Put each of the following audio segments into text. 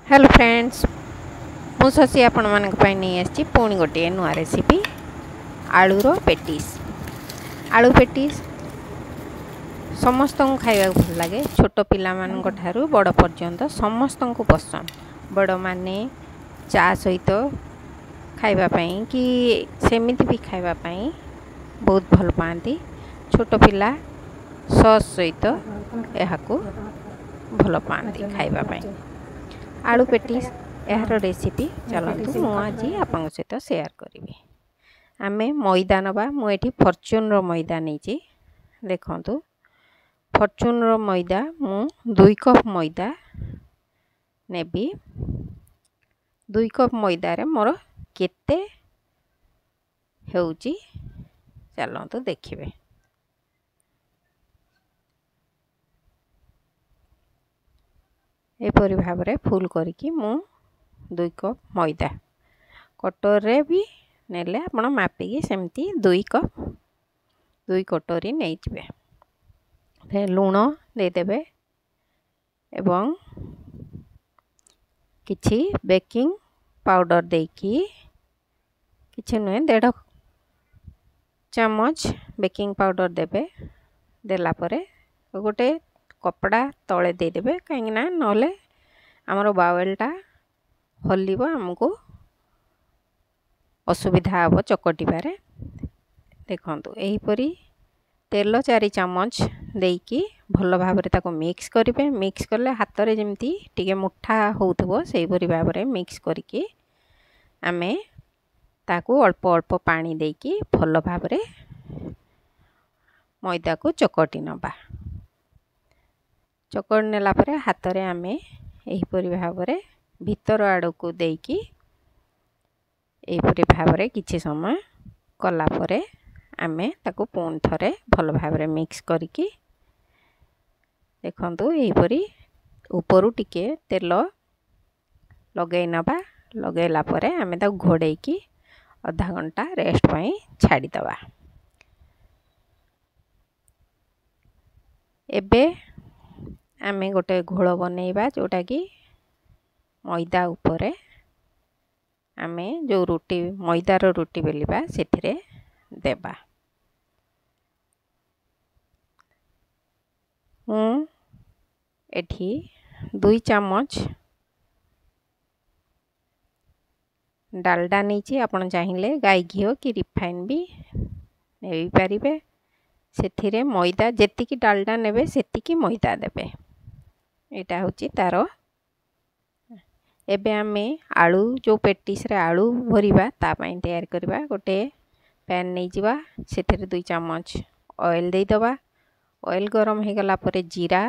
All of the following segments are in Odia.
हेलो फ्रेंड्स मु शशि आपण मानक पई नहीं आछि पुणी गोटे नुआ रेसिपी आलूर पेटिस। आलू पेटिस समस्त को खाइबा भल लगे, छोट पिला मानक ठारू बड़ पर्यंत समस्त को पसंद। बड़ माने चा सहित खाइबा पई कि सेमिति भी खाइबा पई बहुत भल पाती। छोट पिला सॉस सहित एहाकू भल पाती खाइबा पई। आलू पेटिस यार रेसिपी चलतु मुझे आपन सहित शेयर करी। आमे मैदा नबा, मुझे फॉर्च्यून रो मैदा नहीं देखु। फॉर्च्यून रो मैदा मु 2 कप मैदा नेबी। 2 कप मैदा रे मोर केते हेउची चलतु देखिबे। एपरी भाव में फुल करिकी मु 2 कप मैदा कटर रे भी नेले आपण मापिकी सेमती 2 कटोरी नहीं जिवे। फिर लूण दे देबे एवं किछि बेकिंग पाउडर देकी किछि नुहे 1.5 चम्मच बेकिंग पाउडर देबे। देला परे गोटे कपड़ा तले दे देबे, कहीं ना नले हमरो बावेलटा हल्लिबो, हमको असुविधा हम चकटी पारे। देखंतु एही परी तेल 4 चम्मच देकी भल भाव में ताको मिक्स करिवे। मिक्स करले हाथ रे जेमती टिके मुठा होउथबो सेही परी भाव में मिक्स करके आमे ताको अल्प अल्प पानी देकी भल भाव में मैदा को चकटी नबा। चकड़ नेला परे हाथ रे आमे एही परी भाव में भीतर आड़ को देकी एही परी भाव में किछि समय कला परे आमे ताको पुन थरे भल भाव में मिक्स करके देखंतु एही परी ऊपरू टिके तेल लगै नबा। लगैला परे आमे ताको घोड़े की आधा घंटा रेस्ट पई छाड़ी दबा। एबे आमे गोटे घोल बनैबा जोटा कि मैदा उपरे आमे जो रोटी मैदार रोटी बेलिबा सेथिरे देबा। मु एठी 2 चम्मच डालडा नहीं, आपण चाहिए गाय घी कि रिफाइन भी नहीं पारिबे। सेथिरे मैदा जेतिकी डालडा नेबे सेतिकी मैदा देबे। एटा होची तारो। एबे आमे आलू जो पेटिस रे आलू भरिबा ता पई तैयार करबा। गोटे पैन नहीं जिबा, सेथिरे 2 चम्मच ऑयल दे दबा। ऑयल गरम हे गला परे जीरा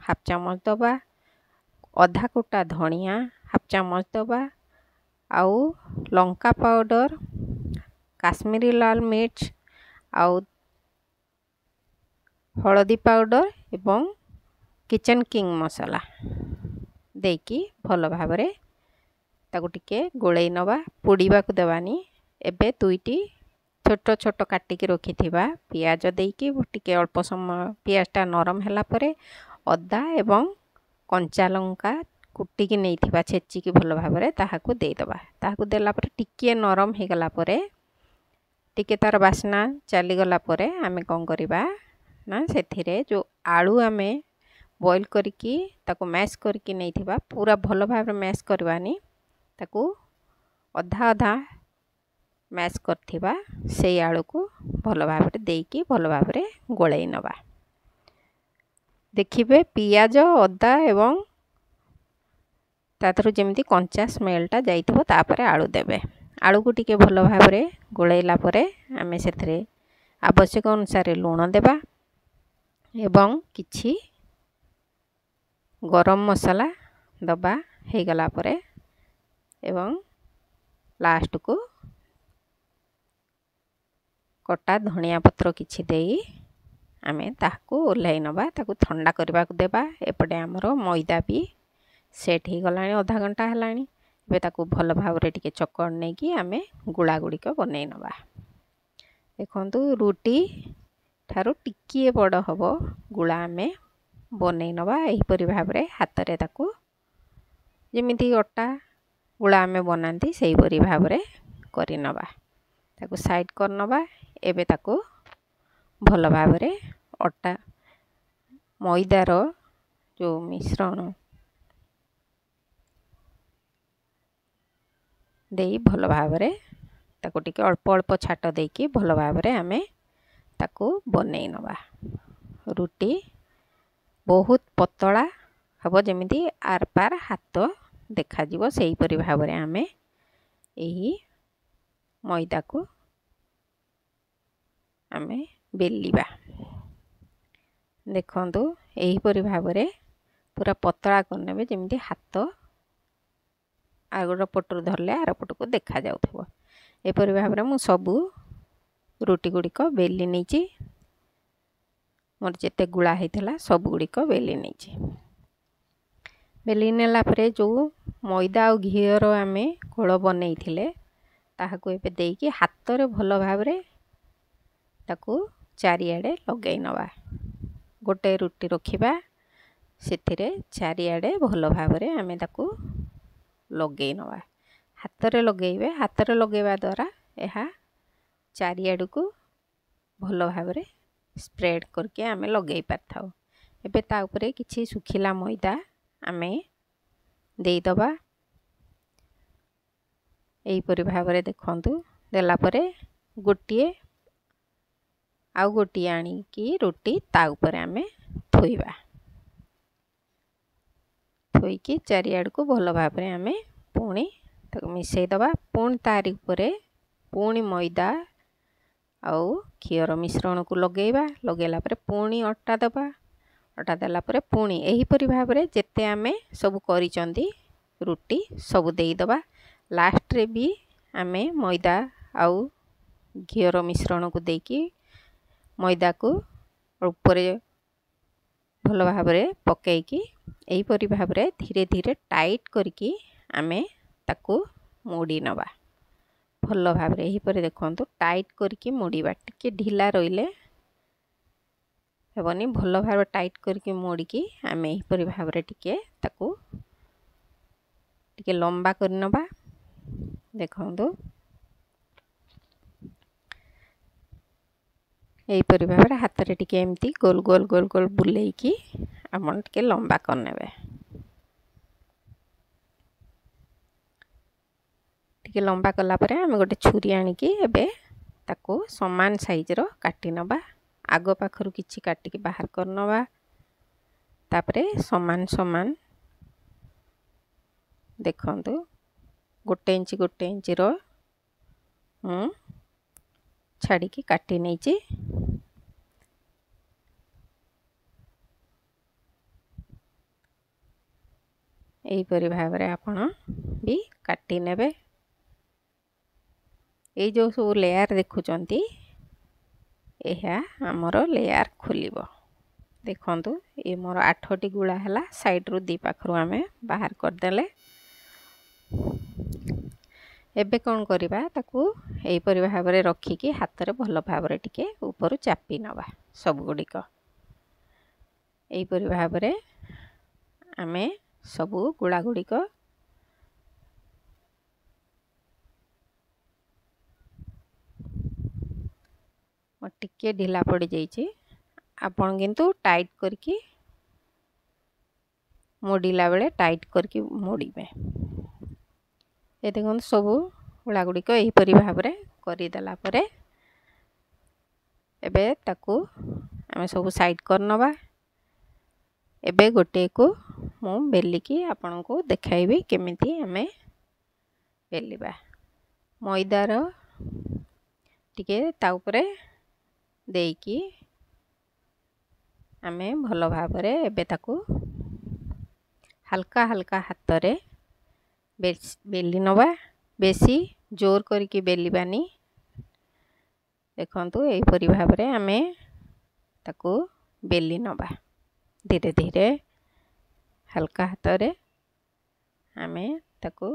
हाफ चम्मच दबा, आधा कोटा धनिया हाफ चम्मच दबा, आउ लंका पाउडर, काश्मीरी लाल मिर्च, आउ हलदी पाउडर एवं किचन किंग मसाला देकी भल भाव में ताको टिके गोलै नबा। पोड़ीबा को देवानी। एबे 2टी छोट छोट काटिकी रखिथिबा पियाज देकी टिके अल्प समय पियाजटा नरम हैला परे अदा एवं कंचा लंका कुटिकी नैथिबा छेचिकी भल भाव में ताहाको दे दबा। ताहाको देला परे टिके नरम हे गला परे टिके तार बास्ना चली गला परे आमे कोन करिबा ना सेथिरे जो आलू आमे बॉईल करके ताको मैश करके नहीं थिबा पूरा भल भाव में मैश करवानी, ताको अधा अधा मैश करथिबा से आलू को भल भाव में देकी भल भाव में गोलै नबा। देखिबे पियाज अदा एवं ताथरु जेमती कंचा स्मेलटा जाइथिबो तापरे आलू देबे। आलू को टिके भल भाव में गोलैला परे आमे सेथरे आवश्यक अनुसार लूण देबा एवं किछि गरम मसाला दबा हे गला परे एवं लास्ट को कटा धनिया पत्र किछि देई आमे ताको ओल्हाई नबा। ताको ठंडा करबा को देबा। एपटे हमरो मैदा भी सेट ही गलानी, आधा घंटा हलानी। बे ताको भल भाव रे टिके चक्कर नै कि आमे गुळा गुड़ी को बनै नबा। देखंतु रोटी ठारो टिकिए बड़ हबो गुळा आमे बनै नबा। एही परि भाव रे हाथ रे ताको ଯେମିତି ଅଟା ଗୁଳା ଆମେ ବନାନ୍ତି ସେହିପରି ଭାବରେ କରିନେବା। ତାକୁ ସାଇଡ଼୍ କରିନେବା। ଏବେ ତାକୁ ଭଲ ଭାବରେ ଅଟା ମଇଦାର ଯେଉଁ ମିଶ୍ରଣ ଦେଇ ଭଲ ଭାବରେ ତାକୁ ଟିକେ ଅଳ୍ପ ଅଳ୍ପ ଛାଟ ଦେଇକି ଭଲ ଭାବରେ ଆମେ ତାକୁ ବନେଇ ନେବା। ରୁଟି ବହୁତ ପତଳା ହେବ, ଯେମିତି ଆର ପାର ହାତ ଦେଖାଯିବ ସେହିପରି ଭାବରେ ଆମେ ଏହି ମଇଦାକୁ ଆମେ ବେଲିବା। ଦେଖନ୍ତୁ ଏହିପରି ଭାବରେ ପୁରା ପତଳା କରିନେବେ, ଯେମିତି ହାତ ଆଉ ଗୋଟେ ପଟରୁ ଧରିଲେ ଆର ପଟକୁ ଦେଖାଯାଉଥିବ। ଏପରି ଭାବରେ ମୁଁ ସବୁ ରୁଟି ଗୁଡ଼ିକ ବେଲି ନେଇଛି। ମୋର ଯେତେ ଗୁଳା ହେଇଥିଲା ସବୁ ଗୁଡ଼ିକ ବେଲି ନେଇଛି। ବେଲି ନେଲା ପରେ ଯେଉଁ ମଇଦା ଆଉ ଘିଅର ଆମେ ଘୋଳ ବନେଇଥିଲେ ତାହାକୁ ଏବେ ଦେଇକି ହାତରେ ଭଲ ଭାବରେ ତାକୁ ଚାରିଆଡ଼େ ଲଗାଇ ନେବା। ଗୋଟେ ରୁଟି ରଖିବା, ସେଥିରେ ଚାରିଆଡ଼େ ଭଲ ଭାବରେ ଆମେ ତାକୁ ଲଗାଇ ନେବା। ହାତରେ ଲଗାଇବେ। ହାତରେ ଲଗାଇବା ଦ୍ୱାରା ଏହା ଚାରିଆଡ଼କୁ ଭଲ ଭାବରେ ସ୍ପ୍ରେଡ଼ କରିକି ଆମେ ଲଗାଇ ପାରିଥାଉ। ଏବେ ତା ଉପରେ କିଛି ଶୁଖିଲା ମଇଦା ଆମେ ଦେଇଦେବା। ଏହିପରି ଭାବରେ ଦେଖନ୍ତୁ ଦେଲା ପରେ ଆଉ ଗୋଟିଏ ଆଣିକି ରୁଟି ତା ଉପରେ ଆମେ ଥୋଇବା। ଥୋଇକି ଚାରିଆଡ଼କୁ ଭଲ ଭାବରେ ଆମେ ପୁଣି ତାକୁ ମିଶାଇ ଦେବା। ପୁଣି ତାରି ଉପରେ ପୁଣି ମଇଦା ଆଉ ଘିଅର ମିଶ୍ରଣକୁ ଲଗାଇବା। ଲଗାଇଲା ପରେ ପୁଣି ଅଟା ଦେବା। ଅଟା ଦେଲା ପରେ ପୁଣି ଏହିପରି ଭାବରେ ଯେତେ ଆମେ ସବୁ କରିଛନ୍ତି ରୁଟି ସବୁ ଦେଇଦେବା। ଲାଷ୍ଟରେ ବି ଆମେ ମଇଦା ଆଉ ଘିଅର ମିଶ୍ରଣକୁ ଦେଇକି ମଇଦାକୁ ଉପରେ ଭଲ ଭାବରେ ପକାଇକି ଏହିପରି ଭାବରେ ଧୀରେ ଧୀରେ ଟାଇଟ୍ କରିକି ଆମେ ତାକୁ ମୋଡ଼ି ନେବା। ଭଲ ଭାବରେ ଏହିପରି ଦେଖନ୍ତୁ ଟାଇଟ୍ କରିକି ମୋଡ଼ିବା। ଟିକେ ଢିଲା ରହିଲେ ହେବନି। ଭଲ ଭାବରେ ଟାଇଟ୍ କରିକି ମୋଡ଼ିକି ଆମେ ଏହିପରି ଭାବରେ ତାକୁ ଟିକେ ଲମ୍ବା କରି ନେବା। ଦେଖନ୍ତୁ ଏହିପରି ଭାବରେ ହାତରେ ଟିକେ ଏମିତି ଗୋଲ ଗୋଲ ଗୋଲ ଗୋଲ ବୁଲେଇକି ଆପଣ ଟିକେ ଲମ୍ବା କରିନେବେ। ଟିକେ ଲମ୍ବା କଲା ପରେ ଆମେ ଗୋଟେ ଛୁରୀ ଆଣିକି ଏବେ ତାକୁ ସମାନ ସାଇଜର କାଟି ନେବା। ଆଗ ପାଖରୁ କିଛି କାଟିକି ବାହାର କରିନେବା। ତାପରେ ସମାନ ସମାନ ଦେଖନ୍ତୁ 1 ଇଞ୍ଚର ମୁଁ ଛାଡ଼ିକି କାଟି ନେଇଛି। ଏହିପରି ଭାବରେ ଆପଣ ବି କାଟି ନେବେ। ଏଇ ଯେଉଁ ସବୁ ଲେୟାର ଦେଖୁଛନ୍ତି ଏହା ଆମର ଲେୟାର ଖୋଲିବ। ଦେଖନ୍ତୁ ଏ ମୋର 8ଟି ଗୁଳା ହେଲା। ସାଇଡ଼ରୁ ଦୁଇ ପାଖରୁ ଆମେ ବାହାର କରିଦେଲେ। ଏବେ କ'ଣ କରିବା, ତାକୁ ଏହିପରି ଭାବରେ ରଖିକି ହାତରେ ଭଲ ଭାବରେ ଟିକେ ଉପରୁ ଚାପି ନେବା। ସବୁଗୁଡ଼ିକ ଏହିପରି ଭାବରେ ଆମେ ସବୁ ଗୁଳା ଗୁଡ଼ିକ ଟିକେ ଢିଲା ପଡ଼ିଯାଇଛି। ଆପଣ କିନ୍ତୁ ଟାଇଟ୍ କରିକି ମୋଡ଼ିଲା ବେଳେ ଟାଇଟ୍ କରିକି ମୋଡ଼ିବେ। ଏ ଦେଖନ୍ତୁ ସବୁ ଗୁଳା ଗୁଡ଼ିକ ଏହିପରି ଭାବରେ କରିଦେଲା ପରେ ଏବେ ତାକୁ ଆମେ ସବୁ ସାଇଡ଼୍ କରିନେବା। ଏବେ ଗୋଟିଏକୁ ମୁଁ ବେଲିକି ଆପଣଙ୍କୁ ଦେଖାଇବି କେମିତି ଆମେ ବେଲିବା। ମଇଦାର ଟିକେ ତା ଉପରେ ଦେଇକି ଆମେ ଭଲ ଭାବରେ ଏବେ ତାକୁ ହାଲକା ହାଲକା ହାତରେ ବେଲି ନେବା। ବେଶୀ ଜୋର କରିକି ବେଲିବାନି। ଦେଖନ୍ତୁ ଏହିପରି ଭାବରେ ଆମେ ତାକୁ ବେଲି ନେବା। ଧୀରେ ଧୀରେ ହାଲକା ହାତରେ ଆମେ ତାକୁ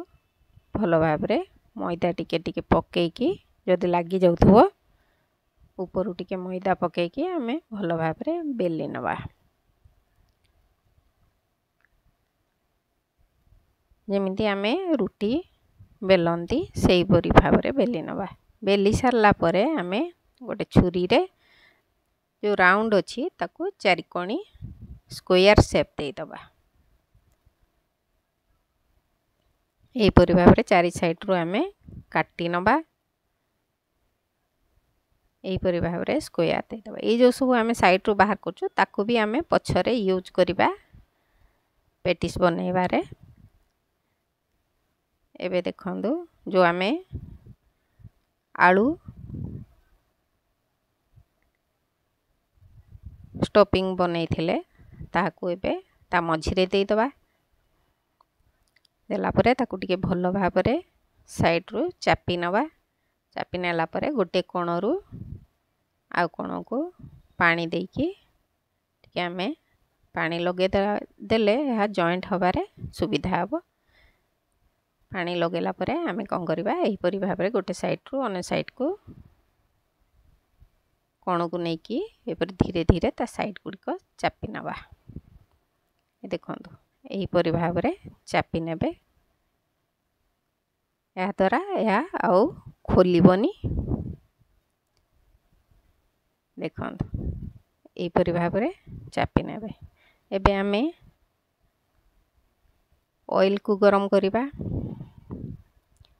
ଭଲ ଭାବରେ ମଇଦା ଟିକେ ଟିକେ ପକାଇକି, ଯଦି ଲାଗି ଯାଉଥିବ ଉପରୁ ଟିକେ ମଇଦା ପକାଇକି ଆମେ ଭଲ ଭାବରେ ବେଲି ନେବା। ଯେମିତି ଆମେ ରୁଟି ବେଲନ୍ତି ସେଇପରି ଭାବରେ ବେଲି ନେବା। ବେଲି ସାରିଲା ପରେ ଆମେ ଗୋଟେ ଛୁରୀରେ ଯେଉଁ ରାଉଣ୍ଡ ଅଛି ତାକୁ ଚାରିକଣି ସ୍କୋୟାର ସେପ୍ ଦେଇଦେବା। ଏହିପରି ଭାବରେ ଚାରି ସାଇଡ଼ରୁ ଆମେ କାଟି ନେବା। ଏହିପରି ଭାବରେ ସ୍କୋୟାର ଦେଇଦେବା। ଏଇ ଯେଉଁ ସବୁ ଆମେ ସାଇଡ଼ରୁ ବାହାର କରୁଛୁ ତାକୁ ବି ଆମେ ପଛରେ ୟୁଜ୍ କରିବା ପେଟିସ୍ ବନେଇବାରେ। ଏବେ ଦେଖନ୍ତୁ ଯେଉଁ ଆମେ ଆଳୁ ଷ୍ଟଫିଂ ବନେଇଥିଲେ ତାହାକୁ ଏବେ ତା ମଝିରେ ଦେଇଦେବା। ଦେଲା ପରେ ତାକୁ ଟିକେ ଭଲ ଭାବରେ ସାଇଡ଼ରୁ ଚାପି ନେବା। ଚାପି ନେଲା ପରେ ଗୋଟେ କୋଣରୁ ଆଉ କୋଣକୁ ପାଣି ଦେଇକି ଟିକେ ଆମେ ପାଣି ଲଗାଇ ଦେଲେ ଏହା ଜଏଣ୍ଟ ହେବାରେ ସୁବିଧା ହେବ। ପାଣି ଲଗାଇଲା ପରେ ଆମେ କ'ଣ କରିବା, ଏହିପରି ଭାବରେ ଗୋଟେ ସାଇଡ଼ରୁ ଅନ୍ୟ ସାଇଡ଼କୁ କୋଣକୁ ନେଇକି ଏପରି ଧୀରେ ଧୀରେ ତା ସାଇଡ଼ ଗୁଡ଼ିକ ଚାପି ନେବା। ଦେଖନ୍ତୁ ଏହିପରି ଭାବରେ ଚାପି ନେବେ। ଏହାଦ୍ୱାରା ଏହା ଆଉ ଖୋଲିବନି। ଦେଖନ୍ତୁ ଏହିପରି ଭାବରେ ଚାପି ନେବେ। ଏବେ ଆମେ ଅଏଲକୁ ଗରମ କରିବା।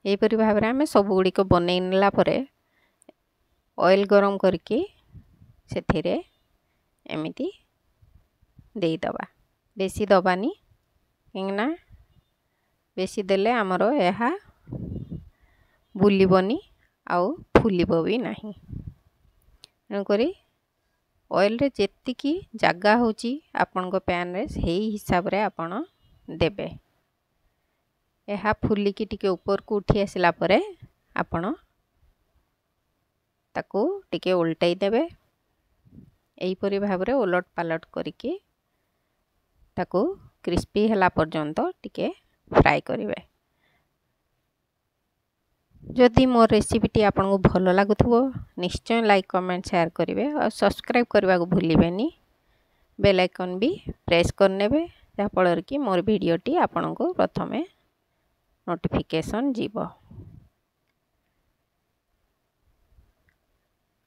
ଏହିପରି ଭାବରେ ଆମେ ସବୁଗୁଡ଼ିକ ବନେଇ ନେଲା ପରେ ଅଏଲ ଗରମ କରିକି ସେଥିରେ ଏମିତି ଦେଇଦେବା। ବେଶୀ ଦେବାନି, କାହିଁକିନା ବେଶୀ ଦେଲେ ଆମର ଏହା ବୁଲିବନି ଆଉ ଫୁଲିବ ବି ନାହିଁ। ତେଣୁକରି ଅଏଲରେ ଯେତିକି ଜାଗା ହେଉଛି ଆପଣଙ୍କ ପ୍ୟାନ୍ରେ ସେହି ହିସାବରେ ଆପଣ ଦେବେ। ଏହା ଫୁଲିକି ଟିକେ ଉପରକୁ ଉଠି ଆସିଲା ପରେ ଆପଣ ତାକୁ ଟିକେ ଓଲଟାଇ ଦେବେ। ଏହିପରି ଭାବରେ ଓଲଟ ପାଲଟ କରିକି ତାକୁ କ୍ରିସ୍ପି ହେଲା ପର୍ଯ୍ୟନ୍ତ ଟିକେ ଫ୍ରାଏ କରିବେ। ଯଦି ମୋ ରେସିପିଟି ଆପଣଙ୍କୁ ଭଲ ଲାଗୁଥିବ ନିଶ୍ଚୟ ଲାଇକ୍ କମେଣ୍ଟ ସେୟାର କରିବେ ଆଉ ସବସ୍କ୍ରାଇବ୍ କରିବାକୁ ଭୁଲିବେନି। ବେଲ୍ ଆଇକନ୍ ବି ପ୍ରେସ୍ କରିନେବେ, ଯାହାଫଳରେ କି ମୋର ଭିଡ଼ିଓଟି ଆପଣଙ୍କୁ ପ୍ରଥମେ ନୋଟିଫିକେସନ୍ ଯିବ।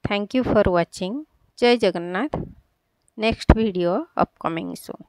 Thank you for watching. Jai Jagannath. Next video upcoming soon.